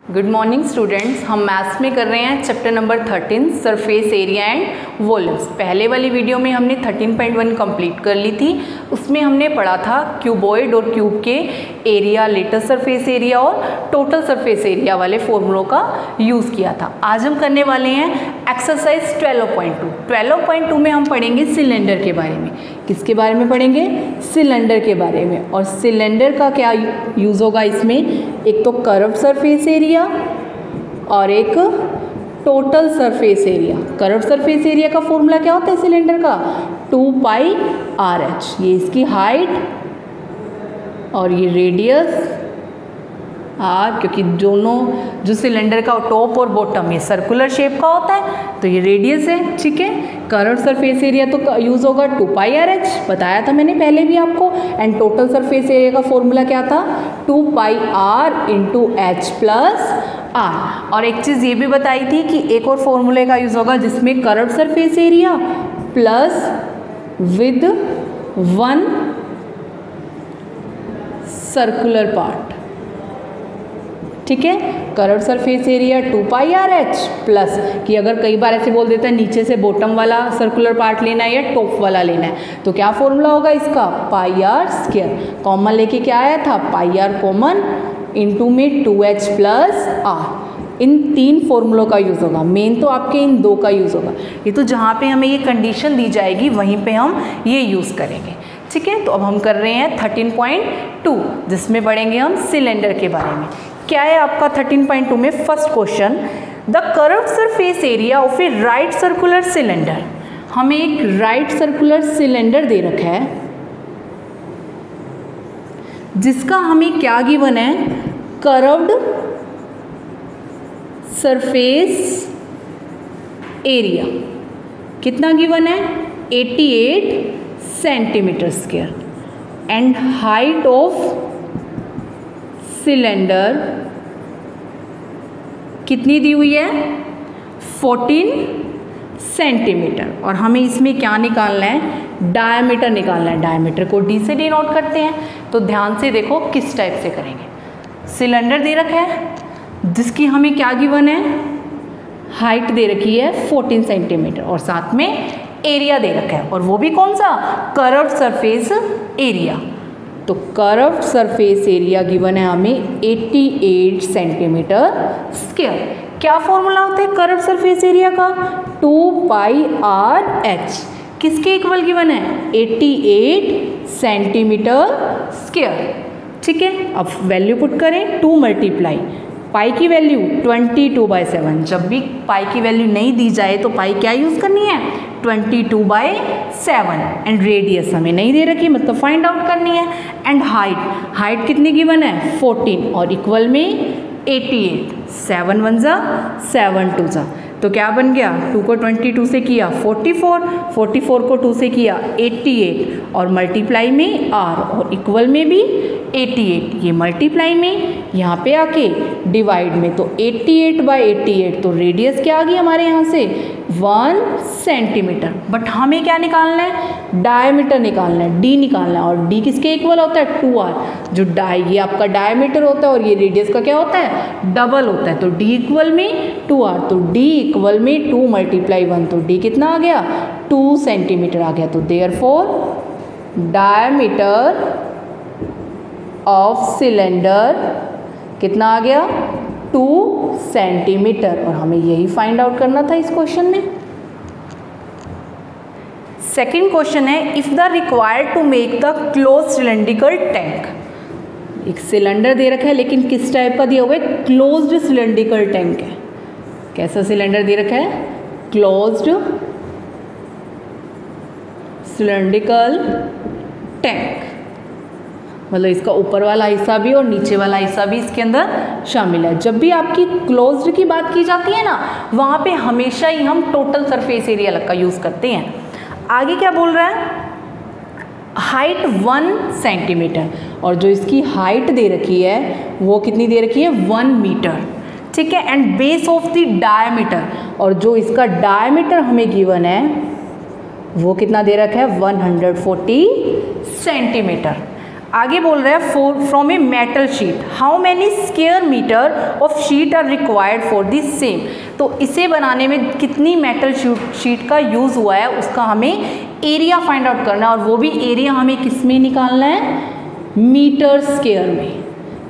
Good morning students, हम maths में कर रहे हैं chapter number 13 surface area and volumes. पहले वाली वीडियो में हमने 13.1 कंप्लीट कर ली थी। उसमें हमने पढ़ा था क्यूबॉइड और क्यूब के एरिया, लेटेस्ट सरफेस एरिया और टोटल सरफेस एरिया वाले फॉर्मूलों का यूज़ किया था। आज हम करने वाले हैं एक्सरसाइज 12.2। 12.2 में हम पढ़ेंगे सिलेंडर के बारे में। किसके बारे में पढ़ेंगे? सिलेंडर के बारे में। और सिलेंडर का क्या यूज़ होगा इसमें? एक तो कर्व्ड सरफेस एरिया और एक total surface area. Curved surface area का फॉर्मूला क्या होता है सिलेंडर का? 2πRH। ये इसकी हाइट और ये रेडियस R, क्योंकि दोनों जो सिलेंडर का टॉप और बॉटम ये सर्कुलर शेप का होता है, तो ये रेडियस है। ठीक है, कर्व्ड सरफेस एरिया तो यूज़ होगा 2πRH, बताया था मैंने पहले भी आपको। एंड टोटल सरफेस एरिया का फॉर्मूला क्या था? 2πR × H + R। और एक चीज़ ये भी बताई थी कि एक और फॉर्मूले का यूज़ होगा जिसमें curved surface area plus with 1 circular part. ठीक है, curved surface area 2πRH plus कि अगर कई बार ऐसे बोल देता है नीचे से बॉटम वाला सर्कुलर पार्ट लेना है या टॉप वाला लेना है, तो क्या फॉर्मूला होगा इसका? πr²। कॉमन लेके क्या आया था? πr कॉमन, इनटू में 2h + r। इन तीन फॉर्मूलों का यूज़ होगा। मेन तो आपके इन दो का यूज़ होगा। ये तो जहाँ पे हमें ये कंडीशन दी जाएगी वहीं पे हम ये यूज़ करेंगे। ठीक है, तो अब हम कर रहे हैं 13.2 जिसमें पढ़ेंगे हम सिलेंडर के बारे में। क्या है आपका 13.2 में? First question, the curved surface area of A right circular cylinder. हमें एक राइट सर्कुलर सिलेंडर दे रखा है जिसका हमें क्या गिवन है? कर्व्ड सरफेस एरिया कितना गिवन है? 88 centimetre square. And height of cylinder कितनी दी हुई है? 14 सेंटीमीटर। और हमें इसमें क्या निकालना है? डायमीटर निकालना है। डायमीटर को D से डिनोट करते हैं। तो ध्यान से देखो किस टाइप से करेंगे। सिलेंडर दे रखा है जिसकी हमें क्या गिवन है? हाइट दे रखी है 14 सेंटीमीटर और साथ में एरिया दे रखा है, और वो भी कौन सा? Curved surface area. तो कर्व्ड सरफेस एरिया गिवन है हमें 88 सेंटीमीटर स्क्वायर। क्या फॉर्मूला होता है कर्व्ड सरफेस एरिया का? 2πRH। किसके इक्वल गिवन है? 88 सेंटीमीटर स्क्वायर। ठीक है, अब वैल्यू पुट करें। 2 × पाई की वैल्यू 22/7। जब भी पाई की वैल्यू नहीं दी जाए तो पाई क्या यूज़ करनी है? 22/7। एंड रेडियस हमें नहीं दे रखी, मतलब फाइंड आउट करनी है। एंड हाइट कितनी गिवन है? 14 और इक्वल में 88। 7 1 जा 7 2 जा, तो क्या बन गया? 2 को 22 से किया 44, 44 को 2 से किया 88 और मल्टीप्लाई में R और इक्वल में भी 88। ये मल्टीप्लाई में यहाँ पे आके डिवाइड में, तो 88/88। तो रेडियस क्या आ गई हमारे यहाँ से? 1 सेंटीमीटर। बट हमें क्या निकालना है? डायमीटर निकालना है, D निकालना है। और D किसके इक्वल होता है? 2R। जो ये आपका डायमीटर होता है और ये रेडियस का क्या होता है? डबल होता है। तो D इक्वल में 2R, तो D इक्वल में 2 × 1, तो D कितना आ गया? 2 सेंटीमीटर आ गया। तो देयरफॉर डायमीटर ऑफ सिलेंडर कितना आ गया? 2 सेंटीमीटर। और हमें यही फाइंड आउट करना था इस क्वेश्चन में। सेकंड क्वेश्चन है, if the required to make the close cylindrical tank. एक सिलेंडर दे रखा है लेकिन किस टाइप का दिया हुआ है? क्लोज्ड सिलेंड्रिकल टैंक है। कैसा सिलेंडर दे रखा है? क्लोज्ड सिलेंड्रिकल टैंक, मतलब इसका ऊपर वाला हिस्सा भी और नीचे वाला हिस्सा भी इसके अंदर शामिल है। जब भी आपकी क्लोज्ड की बात की जाती है ना, वहाँ पे हमेशा ही हम टोटल सरफेस एरिया का यूज़ करते हैं। आगे क्या बोल रहा है? Height 1 centimetre. और जो इसकी हाइट दे रखी है वो कितनी दे रखी है? 1 मीटर। ठीक है, and base of the diameter, और जो इसका डायमीटर हमें गिवन है वो कितना दे रखा है? 140 सेंटीमीटर। आगे बोल रहा है from a metal sheet how many square metre of sheet are required for this same. तो इसे बनाने में कितनी मेटल शीट का यूज़ हुआ है उसका हमें एरिया फाइंड आउट करना है, और वो भी एरिया हमें किस में निकालना है, मीटर स्क्वायर में।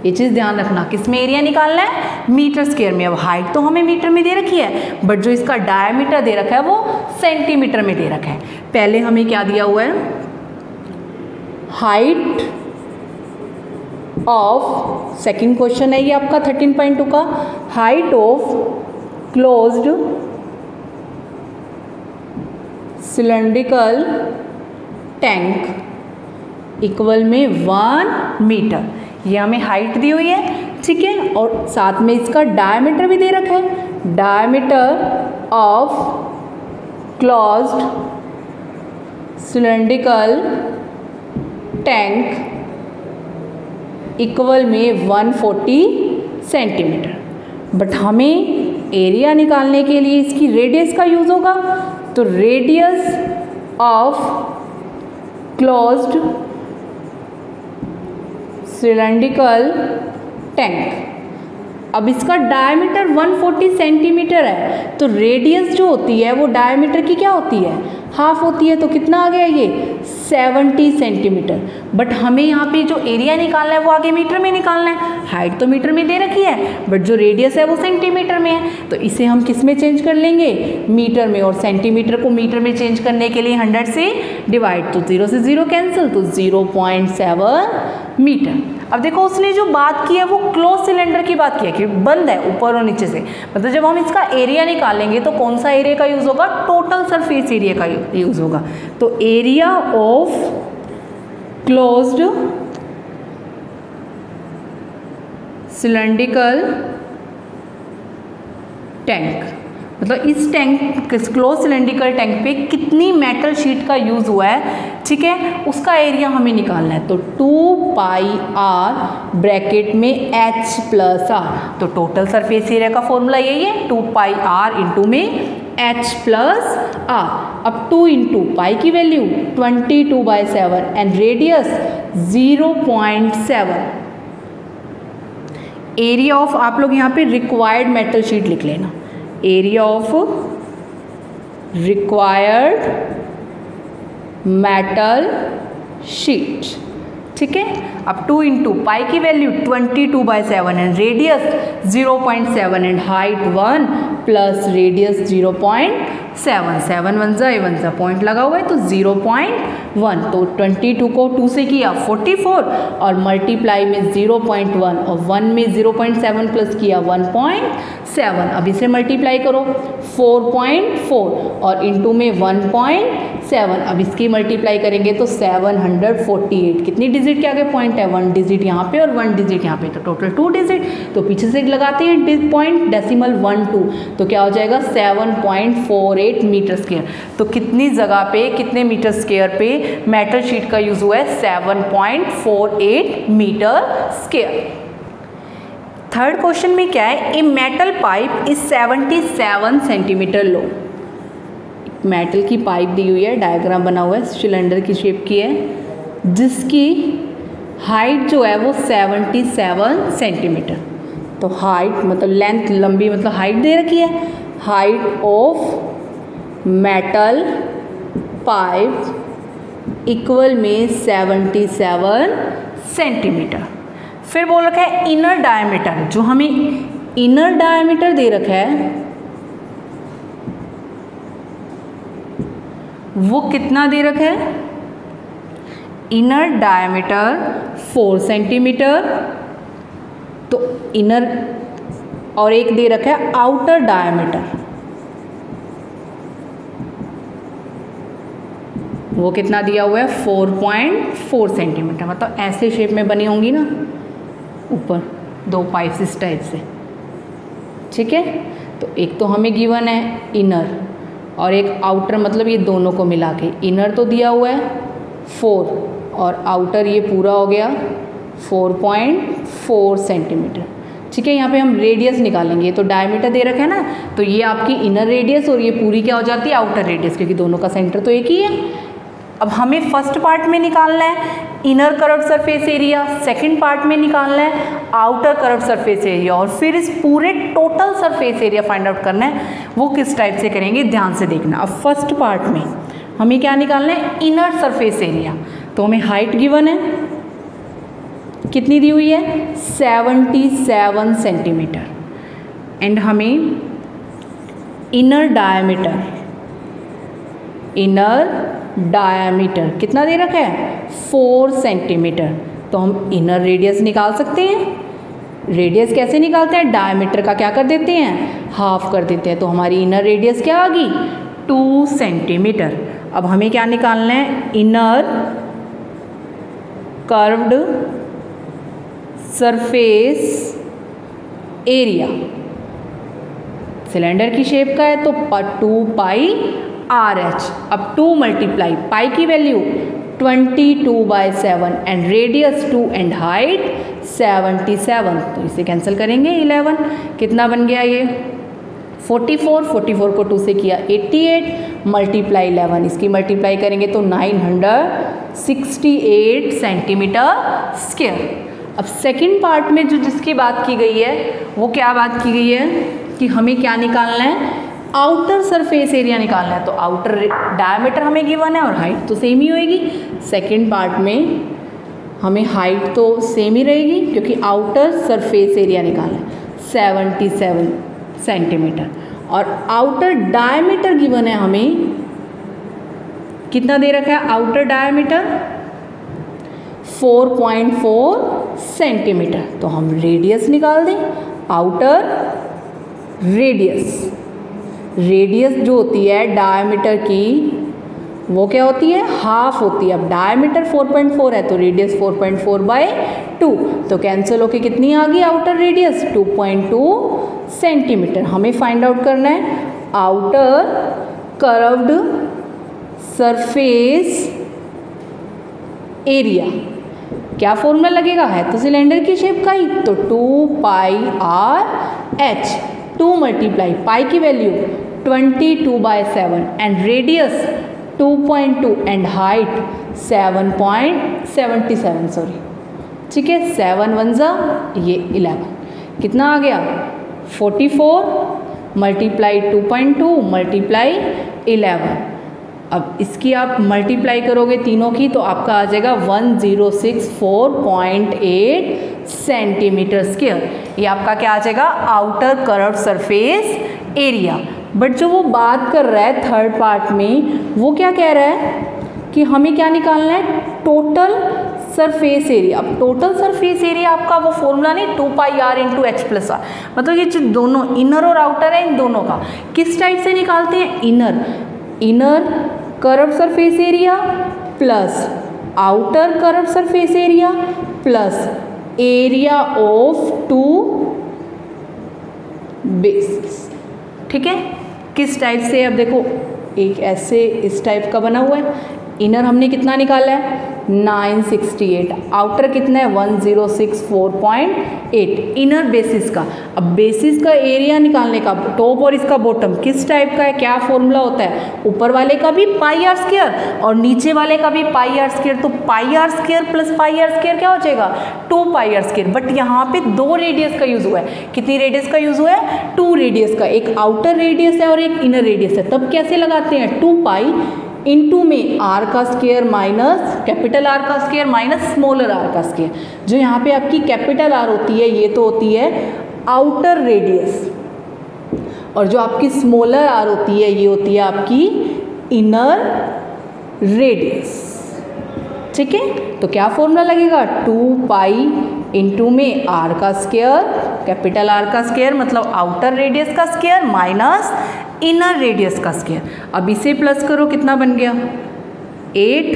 ये चीज़ ध्यान रखना, किस में एरिया निकालना है, मीटर स्क्वायर में। अब हाइट तो हमें मीटर में दे रखी है, बट जो इसका डायमीटर दे रखा है वो सेंटीमीटर में दे रखा है। पहले हमें क्या दिया हुआ है, हाइट ऑफ, सेकंड क्वेश्चन है ये आपका 13.2 का, height of closed cylindrical tank equal में 1 मीटर। ये हमें हाइट दी हुई है, ठीक है, और साथ में इसका डायमीटर भी दे रखा है, diameter of closed cylindrical tank equal में 140 सेंटीमीटर। बट हमें एरिया निकालने के लिए इसकी रेडियस का यूज़ होगा, तो radius of closed cylindrical tank, अब इसका डायमीटर 140 सेंटीमीटर है, तो रेडियस जो होती है वो डायमीटर की क्या होती है, हाफ होती है। तो कितना आ गया ये 70 सेंटीमीटर। बट हमें यहाँ पे जो एरिया निकालना है वो आगे मीटर में निकालना है। हाइट तो मीटर में दे रखी है, बट जो रेडियस है वो सेंटीमीटर में है, तो इसे हम किस में चेंज कर लेंगे, मीटर में। और सेंटीमीटर को मीटर में चेंज करने के लिए 100 से डिवाइड, तो 0 से 0 कैंसिल, तो 0.7 मीटर। अब देखो उसने जो बात की है वो क्लोज सिलेंडर की बात की है कि बंद है ऊपर और नीचे से, मतलब जब हम इसका एरिया निकालेंगे तो कौन सा एरिया का यूज़ होगा, टोटल सरफेस एरिया का यूज़ होगा। तो area of closed cylindrical tank, मतलब इस टैंक क्लोज सिलेंड्रिकल टैंक पे कितनी मेटल शीट का यूज़ हुआ है, ठीक है, उसका एरिया हमें निकालना है। तो 2 पाई आर ब्रैकेट में h प्लस आर, तो टोटल सरफेस एरिया का फॉर्मूला यही है, 2 पाई आर इंटू में h प्लस आर। अब 2 इंटू पाई की value 22/7 and radius 0.7। Area of, आप लोग यहाँ पे रिक्वायर्ड मेटल शीट लिख लेना, area of required metal sheet, ठीक है। अब 2 इंटू पाई की value 22/7 and radius 0.7 and height 1 plus radius 0.7, 7 1 जा पॉइंट लगा हुआ है तो 0.1, तो 22 को 2 से किया 44 और मल्टीप्लाई में 0.1 और 1 में 0.7 प्लस किया 1.7। अब इसे मल्टीप्लाई करो 4.4 और इंटू में 1.7, अब इसकी मल्टीप्लाई करेंगे तो 748। कितनी डिजिट के आगे पॉइंट है, 1 डिजिट यहाँ पे और 1 डिजिट यहाँ पे, तो टोटल 2 डिजिट। तो पीछे से लगाते हैं पॉइंट डेसिमल 1 2, तो क्या हो जाएगा 7.48 मीटर स्क्वायर। तो कितनी जगह पे, कितने मीटर स्क्वायर पे मेटल शीट का यूज हुआ है, 7.48 मीटर स्क्वायर। थर्ड क्वेश्चन में क्या है, a metal pipe is 77 centimetre low. Metal की पाइप दी हुई है, डायग्राम बना हुआ है, सिलेंडर की शेप की है, जिसकी हाइट जो है वो 77 सेंटीमीटर। तो हाइट मतलब लेंथ, लंबी मतलब हाइट दे रखी है, height of metal pipe equal में 77 सेंटीमीटर। फिर बोल रखा है इनर डायमीटर, जो हमें इनर डायमीटर दे रखा है वो कितना दे रखा है, इनर डायमीटर 4 सेंटीमीटर। तो इनर, और एक दे रखा है आउटर डायमीटर, वो कितना दिया हुआ है 4.4 सेंटीमीटर। मतलब ऐसे शेप में बनी होंगी ना ऊपर 2 पाइप्स इस टाइप से, ठीक है। तो एक तो हमें गिवन है इनर और एक आउटर, मतलब ये दोनों को मिला के इनर तो दिया हुआ है 4 और आउटर ये पूरा हो गया 4.4 सेंटीमीटर, ठीक है। यहाँ पे हम रेडियस निकालेंगे, तो डायमीटर दे रखा है ना, तो ये आपकी इनर रेडियस और ये पूरी क्या हो जाती है आउटर रेडियस, क्योंकि दोनों का सेंटर तो एक ही है। अब हमें फर्स्ट पार्ट में निकालना है inner curved surface area, second part में निकालना है आउटर कर्व्ड सरफेस एरिया, और फिर इस पूरे total surface area find out करना है। वो किस टाइप से करेंगे ध्यान से देखना। अब फर्स्ट पार्ट में हमें क्या निकालना है, इनर सरफेस एरिया। तो हमें हाइट गिवन है, कितनी दी हुई है 77 सेंटीमीटर, एंड हमें इनर डायमीटर कितना दे रखा है 4 सेंटीमीटर। तो हम इनर रेडियस निकाल सकते हैं। रेडियस कैसे निकालते हैं, डायमीटर का क्या कर देते हैं, हाफ कर देते हैं। तो हमारी इनर रेडियस क्या आ गई 2 सेंटीमीटर। अब हमें क्या निकालना है, inner curved surface area. Cylinder की शेप का है तो 2 पाई RH। अब 2 मल्टीप्लाई पाई की value 22/7 and radius 2 and height 77। तो इसे कैंसिल करेंगे 11, कितना बन गया ये 44 को 2 से किया 88 मल्टीप्लाई 11, इसकी मल्टीप्लाई करेंगे तो 968 सेंटीमीटर स्क्वायर। अब सेकंड पार्ट में जो जिसकी बात की गई है वो क्या बात की गई है कि हमें क्या निकालना है, आउटर सरफेस एरिया निकालना है। तो आउटर डायमीटर हमें गिवन है और हाइट तो सेम ही होएगी। सेकंड पार्ट में हमें हाइट तो सेम ही रहेगी क्योंकि आउटर सरफेस एरिया निकालना है 77 सेंटीमीटर, और आउटर डायमीटर गिवन है हमें, कितना दे रखा है आउटर डायमीटर 4.4 सेंटीमीटर। तो हम रेडियस निकाल दें, आउटर रेडियस जो होती है डायमीटर की वो क्या होती है, हाफ होती है। अब डायमीटर 4.4 है तो रेडियस 4.4/2, तो कैंसिल होके कितनी आ गई आउटर रेडियस 2.2 सेंटीमीटर। हमें फाइंड आउट करना है आउटर कर्व्ड सरफेस एरिया। क्या फॉर्मूला लगेगा, है तो सिलेंडर की शेप का ही, तो 2 पाई RH, 2 मल्टीप्लाई पाई की value 22/7 and radius 2.2 and height 7.77 sorry, ठीक है 7 1 जा ये 11, कितना आ गया 44 मल्टीप्लाई 2.2 मल्टीप्लाई 11। अब इसकी आप मल्टीप्लाई करोगे तीनों की तो आपका आ जाएगा 1064.8 सेंटीमीटर स्क्वायर। ये आपका क्या आ जाएगा outer curved surface area. But जो वो बात कर रहा है थर्ड पार्ट में वो क्या कह रहा है कि हमें क्या निकालना है, टोटल सरफेस एरिया। अब टोटल सरफेस एरिया आपका वो फॉर्मूला नहीं 2 पाई R into H plus R, मतलब ये जो दोनों इनर और आउटर है इन दोनों का किस टाइप से निकालते हैं, inner curved surface area plus outer curved surface area plus area of 2 basis. ठीक है, किस टाइप से, अब देखो एक ऐसे इस टाइप का बना हुआ है, इनर हमने कितना निकाला है 968, आउटर कितना है 1064.8 इनर बेसिस का। अब बेसिस का एरिया निकालने का टॉप और इसका बॉटम किस टाइप का है, क्या फॉर्मूला होता है, ऊपर वाले का भी पाई आर स्क्वायर और नीचे वाले का भी पाई आर स्क्वायर। तो pi r square plus pi r square क्या हो जाएगा 2 पाई आर स्क्वायर। बट यहाँ पे 2 रेडियस का यूज हुआ है, कितनी रेडियस का यूज हुआ है 2 रेडियस का, एक आउटर रेडियस है और एक इनर रेडियस है। तब कैसे लगाते हैं 2 पाई इनटू में आर का स्क्वायर माइनस कैपिटल आर का स्क्वायर माइनस स्मॉलर आर का स्क्वायर। जो यहाँ पे आपकी कैपिटल आर होती है ये तो होती है आउटर रेडियस, और जो आपकी स्मॉलर आर होती है ये होती है आपकी इनर रेडियस। ठीक है, तो क्या फॉर्मूला लगेगा 2 पाई इंटू में आर का स्क्वायर कैपिटल आर का स्क्वायर मतलब आउटर रेडियस का स्क्वायर माइनस इनर रेडियस का स्क्वायर। अब इसे प्लस करो, कितना बन गया 8,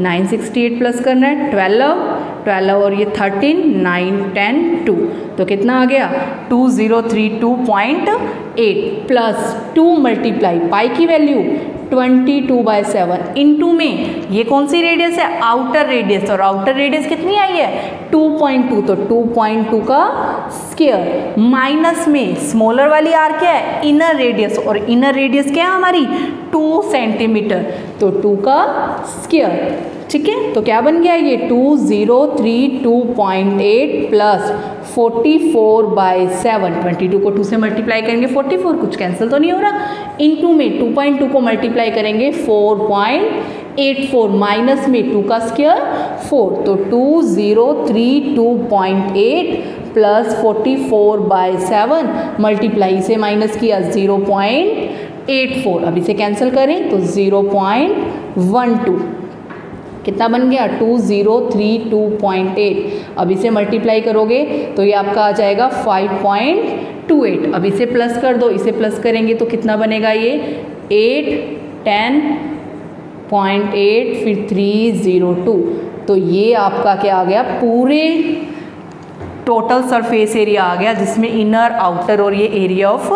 968 प्लस करना है 12 और ये 13, 9, 10, 2, तो कितना आ गया 2032.8 प्लस 2 मल्टीप्लाई पाई की वैल्यू 22/7 इनटू में ये कौन सी रेडियस है आउटर रेडियस, और आउटर रेडियस कितनी आई है 2.2, तो 2.2 का स्क्वायर माइनस में स्मॉलर वाली आर क्या है इनर रेडियस, और इनर रेडियस क्या है हमारी 2 सेंटीमीटर, तो 2 का स्क्वायर। ठीक है, तो क्या बन गया ये 2032.8 प्लस 44/7, 22 को 2 से मल्टीप्लाई करेंगे 44, कुछ कैंसिल तो नहीं हो रहा, इनटू में 2.2 को मल्टीप्लाई करेंगे 4.84, माइनस में 2 का स्क्वायर 4, तो 2032.8 प्लस 44/7 मल्टीप्लाई से माइनस किया 0.84, अब इसे कैंसिल करें तो 0.12, कितना बन गया 2032.8, अब इसे मल्टीप्लाई करोगे तो ये आपका आ जाएगा 5.28, अब इसे प्लस कर दो, इसे प्लस करेंगे तो कितना बनेगा ये 8, 10.8 फिर 302, तो ये आपका क्या आ गया पूरे टोटल सरफेस एरिया आ गया, जिसमें इनर आउटर और ये एरिया ऑफ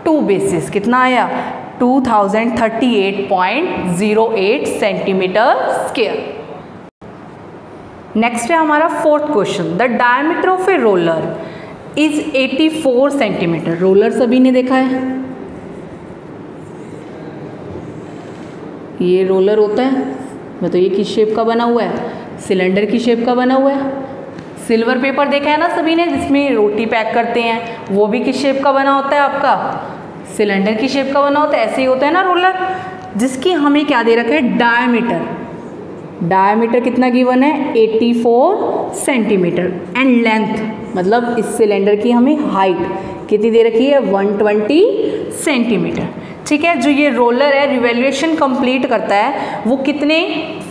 2 बेसिस कितना आया 2038.08 सेंटीमीटर स्क्वायर। नेक्स्ट है हमारा 4th question, the diameter of a roller is 84 centimetre. Roller सभी ने देखा है, ये रोलर होता है, तो ये किस शेप का बना हुआ है, सिलेंडर की शेप का बना हुआ है। सिल्वर पेपर देखा है ना सभी ने, जिसमें रोटी पैक करते हैं, वो भी किस शेप का बना होता है आपका, सिलेंडर की शेप का बना होता है, ऐसे ही होता है ना रोलर, जिसकी हमें क्या दे रखा है डायमीटर, डायमीटर कितना गिवन है 84 सेंटीमीटर, एंड लेंथ मतलब इस सिलेंडर की हमें हाइट कितनी दे रखी है 120 सेंटीमीटर। ठीक है, जो ये रोलर है रिवॉल्यूशन कंप्लीट करता है वो कितने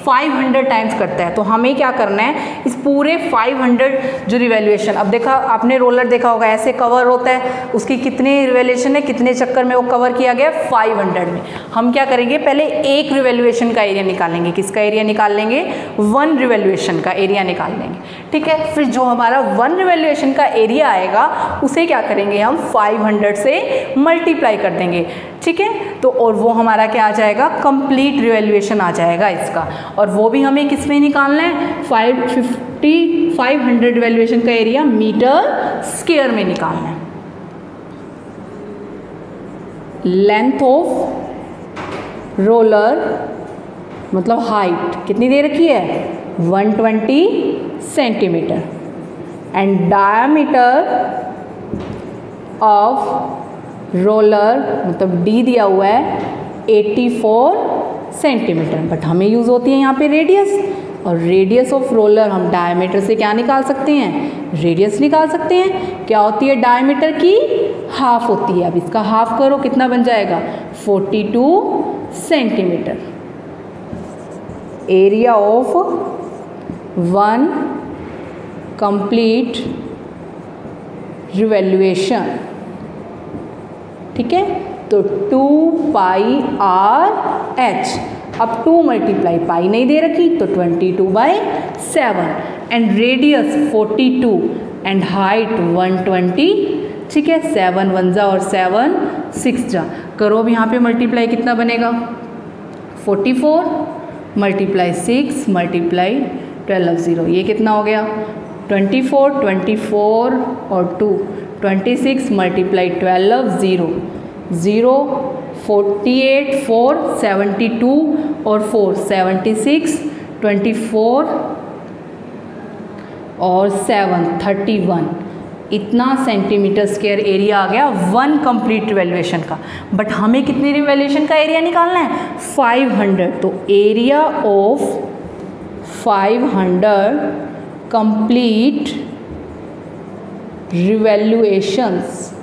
500 टाइम्स करता है, तो हमें क्या करना है इस पूरे 500 जो रिवॉल्यूशन, अब देखा आपने रोलर देखा होगा ऐसे कवर होता है, उसकी कितने रिवॉल्यूशन है, कितने चक्कर में वो कवर किया गया 500 में। हम क्या करेंगे पहले एक रिवॉल्यूशन का एरिया निकालेंगे, किसका एरिया निकाल लेंगे 1 रिवॉल्यूशन का एरिया निकाल लेंगे। ठीक है, फिर जो हमारा 1 रिवॉल्यूशन का एरिया आएगा उसे क्या करेंगे हम 500 से मल्टीप्लाई कर देंगे। ठीक है, तो और वो हमारा क्या आ जाएगा कंप्लीट रिवॉल्यूशन आ जाएगा इसका, और वो भी हमें किस में निकालना है 500 रिवॉल्यूशन का एरिया मीटर स्क्वायर में निकालना है। लेंथ ऑफ रोलर मतलब हाइट कितनी दे रखी है 120 centimetre, and diameter of roller मतलब डी दिया हुआ है 84 सेंटीमीटर, बट हमें यूज़ होती है यहाँ पे रेडियस, और रेडियस ऑफ रोलर हम डायमीटर से क्या निकाल सकते हैं रेडियस निकाल सकते हैं। क्या होती है डायमीटर की हाफ होती है, अब इसका हाफ करो कितना बन जाएगा 42 centimetre. Area of 1 complete revolution, ठीक है, तो 2πr/h, अब 2 मल्टीप्लाई पाई नहीं दे रखी तो 22/7, एंड रेडियस 42 एंड हाइट 120। ठीक है, 7 1 जा और 7 6 जा, करो अब यहाँ पे मल्टीप्लाई कितना बनेगा 44 मल्टीप्लाई 6 मल्टीप्लाई 12 0, ये कितना हो गया 24 और 2 26 मल्टीप्लाई 12 0 0 48 4 72 और 4 76 24 और 7 31, इतना सेंटीमीटर स्क्वायर एरिया आ गया 1 कंप्लीट रिवॉल्यूशन का। बट हमें कितनी रिवॉल्यूशन का एरिया निकालना है 500, तो एरिया ऑफ 500 कंप्लीट रिवॉल्यूशंस,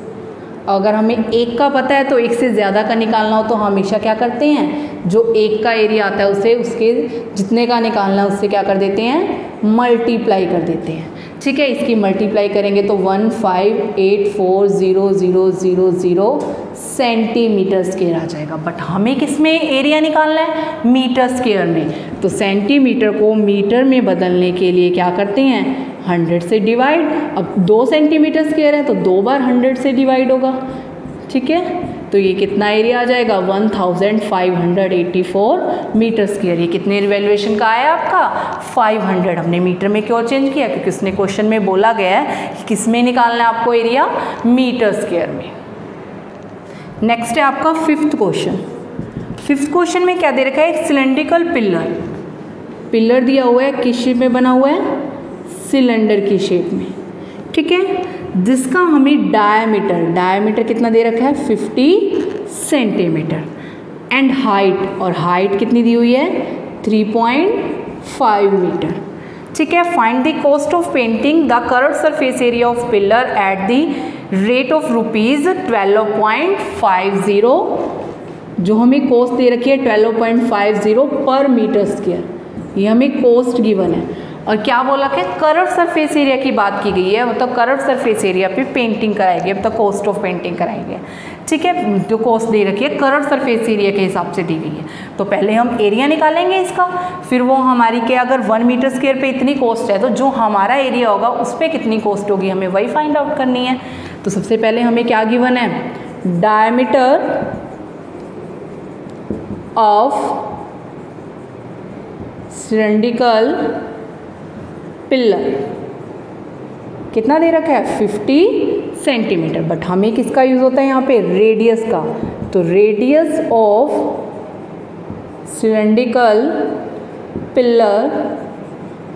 अगर हमें एक का पता है तो एक से ज़्यादा का निकालना हो तो हमेशा क्या करते हैं जो एक का एरिया आता है उसे उसके जितने का निकालना है उससे क्या कर देते हैं मल्टीप्लाई कर देते हैं। ठीक है, इसकी मल्टीप्लाई करेंगे तो 1584000 सेंटीमीटर स्क्वायर आ जाएगा, बट हमें किस में एरिया निकालना है मीटर स्क्वायर में, तो सेंटीमीटर को मीटर में बदलने के लिए क्या करते हैं 100 से डिवाइड। अब 2 सेंटीमीटर स्क्वायर है तो 2 बार 100 से डिवाइड होगा। ठीक है, तो ये कितना एरिया आ जाएगा 1584 मीटर स्क्वायर। ये कितने रिवॉल्यूशन का आया आपका 500। हमने मीटर में क्यों चेंज किया, क्योंकि उसने क्वेश्चन में बोला गया है कि किस में निकालना है आपको एरिया मीटर स्क्वायर में। नेक्स्ट है आपका 5th क्वेश्चन। 5th क्वेश्चन में क्या दे रखा है एक सिलेंड्रिकल पिलर पिलर दिया हुआ है, किस शेप में बना हुआ है, सिलेंडर की शेप में, ठीक है, जिसका हमें डायमीटर कितना दे रखा है, 50 सेंटीमीटर, एंड हाइट, और हाइट कितनी दी हुई है, 3.5 मीटर, ठीक है। Find the cost of painting the curved surface area of pillar at the rate of ₹12.50, जो हमें कॉस्ट दे रखी है 12.50 पर मीटर स्क्वायर, ये हमें कॉस्ट गिवन है। और क्या बोला कि कर्व्ड सरफेस एरिया की बात की गई है, मतलब कर्व्ड सरफेस एरिया पे पेंटिंग कराई गई है, मतलब कॉस्ट ऑफ पेंटिंग कराई गई है, ठीक है। जो कॉस्ट दे रखी है कर्व्ड सरफेस एरिया के हिसाब से दी गई है। तो पहले हम एरिया निकालेंगे इसका, फिर वो हमारी के अगर 1 मीटर स्क्वायर पे इतनी कॉस्ट है तो जो हमारा एरिया होगा उस पर कितनी कॉस्ट होगी, हमें वही फाइंड आउट करनी है। तो सबसे पहले हमें क्या गिवन है, डायमीटर ऑफ सिलेंड्रिकल पिलर कितना दे रखा है, 50 सेंटीमीटर, बट हमें किसका यूज़ होता है यहाँ पे, रेडियस का। तो रेडियस ऑफ सिलेंड्रिकल पिलर,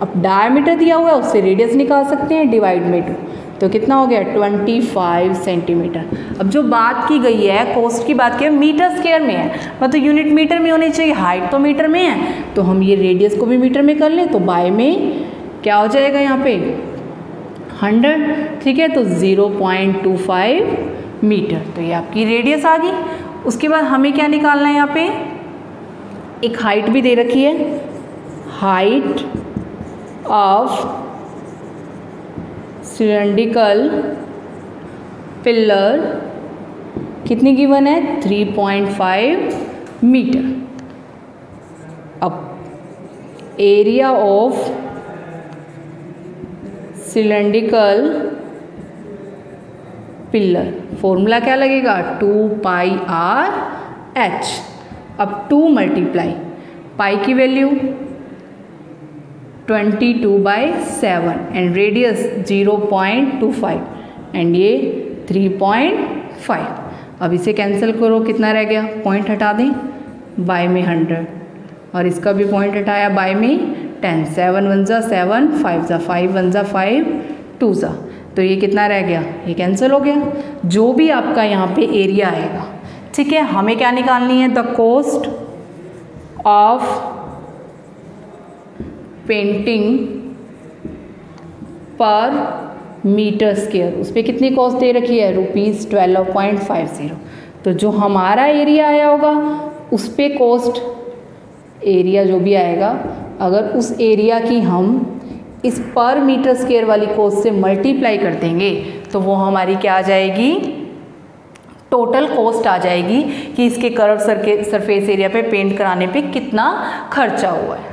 अब डायमीटर दिया हुआ है उससे रेडियस निकाल सकते हैं, डिवाइड में 2, तो कितना हो गया, 25 सेंटीमीटर। अब जो बात की गई है, कॉस्ट की बात की है, मीटर स्क्वायर में है, मतलब यूनिट मीटर में होनी चाहिए, हाइट तो मीटर में है, तो हम ये रेडियस को भी मीटर में कर लें, तो बाय में क्या हो जाएगा यहाँ पे 100, ठीक है। तो 0.25 मीटर, तो ये आपकी रेडियस आ गई। उसके बाद हमें क्या निकालना है, यहाँ पे एक हाइट भी दे रखी है, हाइट ऑफ सिलेंड्रिकल पिलर कितनी गिवन है, 3.5 मीटर। अब area of cylindrical pillar, formula क्या लगेगा, 2πr/h। अब 2 मल्टीप्लाई पाई की वैल्यू 22/7 एंड रेडियस 0.25 एंड ये 3.5। अब इसे कैंसिल करो, कितना रह गया, पॉइंट हटा दें, बाय में 100 और इसका भी पॉइंट हटाया, बाय में 10, 7 1 जा 7, 5 जा 5, 1 जा 5, 2 जा, तो ये कितना रह गया, ये कैंसिल हो गया। जो भी आपका यहाँ पे एरिया आएगा, ठीक है, हमें क्या निकालनी है, द कॉस्ट ऑफ पेंटिंग पर मीटर स्क्वायर, उस पर कितनी कॉस्ट दे रखी है, ₹12.50। तो जो हमारा एरिया आया होगा उस पर कॉस्ट, एरिया जो भी आएगा, अगर उस एरिया की हम इस पर मीटर स्क्वायर वाली कॉस्ट से मल्टीप्लाई कर देंगे तो वो हमारी क्या आ जाएगी, टोटल कॉस्ट आ जाएगी कि इसके कर्व सरफेस एरिया पे पेंट कराने पे कितना खर्चा हुआ है।